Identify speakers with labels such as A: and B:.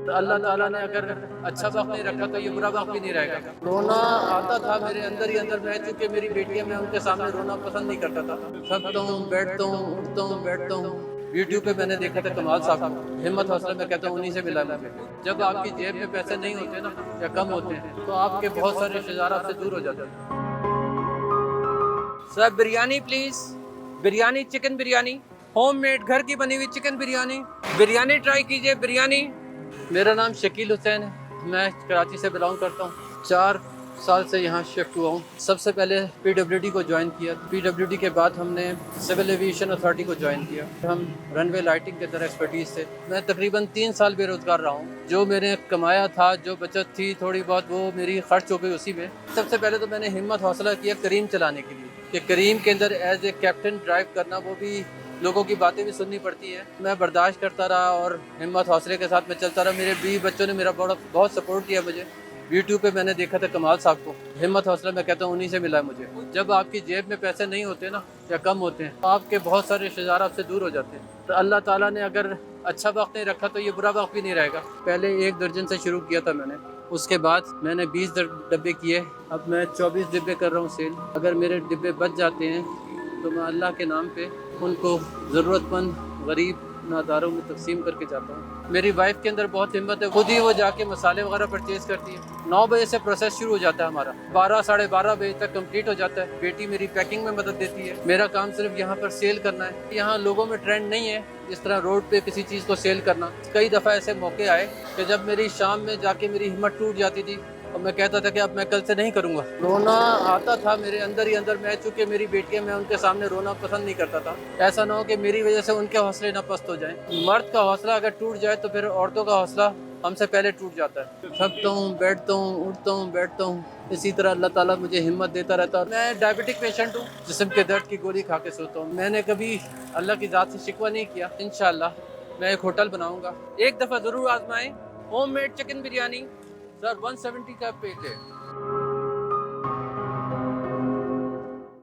A: तो अल्लाह ताला ने अगर अच्छा वक्त नहीं रखा तो ये बुरा वक्त भी नहीं रहेगा। रोना आता था मेरे अंदर ही अंदर। मैं चूंकि मेरी बेटियां, मैं उनके सामने रोना पसंद नहीं करता था। थकता हूँ, बैठता हूँ, उठता हूँ, बैठता हूँ। यूट्यूब पे मैंने देखा था कमाल साहब को, हिम्मत हौसला, मैं कहता हूँ उन्हीं से मिला है मुझे। जब आपकी जेब में पैसे नहीं होते ना या कम होते हैं तो आपके बहुत सारे रिश्तेदार आपसे दूर हो जाते हैं। Sir biryani please, biryani, chicken biryani, homemade घर की बनी हुई चिकन बिरयानी। बिरयानी ट्राई कीजिए, बिरयानी। मेरा नाम शकील हुसैन है, मैं कराची से बिलोंग करता हूँ। 4 साल से यहाँ शिफ्ट हुआ हूँ। सबसे पहले PWD को ज्वाइन किया, PWD के बाद हमने सिविल एविएशन अथॉरिटी को ज्वाइन किया। हम रनवे लाइटिंग के अंदर एक्सपर्टीज थे। मैं तकरीबन 3 साल बेरोजगार रहा हूँ। जो मैंने कमाया था, जो बचत थी थोड़ी बहुत, वो मेरी खर्च हो गई उसी में। सबसे पहले तो मैंने हिम्मत हौसला किया करीम चलाने के लिए, कि करीम के अंदर एज ए कैप्टन ड्राइव करना, वो भी लोगों की बातें भी सुननी पड़ती है। मैं बर्दाश्त करता रहा और हिम्मत हौसले के साथ मैं चलता रहा। मेरे बीवी बच्चों ने मेरा बहुत सपोर्ट किया मुझे। यूट्यूब पे मैंने देखा था कमाल साहब को, हिम्मत हौसला, मैं कहता हूँ उन्हीं से मिला है मुझे। जब आपकी जेब में पैसे नहीं होते ना या कम होते हैं तो आपके बहुत सारे रिश्तेदार आपसे दूर हो जाते हैं। तो अल्लाह ताला ने अगर अच्छा वक्त नहीं रखा तो ये बुरा वक्त भी नहीं रहेगा। पहले 1 दर्जन से शुरू किया था मैंने, उसके बाद मैंने 20 डब्बे किए, अब मैं 24 डिब्बे कर रहा हूँ सेल। अगर मेरे डिब्बे बच जाते हैं तो मैं अल्लाह के नाम पे उनको ज़रूरतमंद गरीब नादारों में तकसीम करके जाता हूँ। मेरी वाइफ के अंदर बहुत हिम्मत है, खुद ही वो जाके मसाले वगैरह परचेज करती है। 9 बजे से प्रोसेस शुरू हो जाता है हमारा, 12 साढ़े 12 बजे तक कंप्लीट हो जाता है। बेटी मेरी पैकिंग में मदद देती है। मेरा काम सिर्फ यहाँ पर सेल करना है। यहाँ लोगों में ट्रेंड नहीं है इस तरह रोड पे किसी चीज़ को सेल करना। कई दफ़ा ऐसे मौके आए कि जब मेरी शाम में जाके मेरी हिम्मत टूट जाती थी और मैं कहता था कि अब मैं कल से नहीं करूँगा। रोना आता था मेरे अंदर ही अंदर। मैं चूँकि मेरी बेटियां, मैं उनके सामने रोना पसंद नहीं करता था। ऐसा ना हो कि मेरी वजह से उनके हौसले ना पस्त हो जाएं। मर्द का हौसला अगर टूट जाए तो फिर औरतों का हौसला हमसे पहले टूट जाता है। थकता हूँ, बैठता हूँ, उठता हूँ, बैठता हूँ। इसी तरह अल्लाह ताला मुझे हिम्मत देता रहता है। मैं डायबिटिक पेशेंट हूँ, जिस्म के दर्द की गोली खा के सोता हूँ। मैंने कभी अल्लाह की ज़ात से शिकवा नहीं किया। इंशाल्लाह मैं एक होटल बनाऊंगा। एक दफ़ा ज़रूर आजमाएं होममेड चिकन बिरयानी। सर 170 का प्लेट है।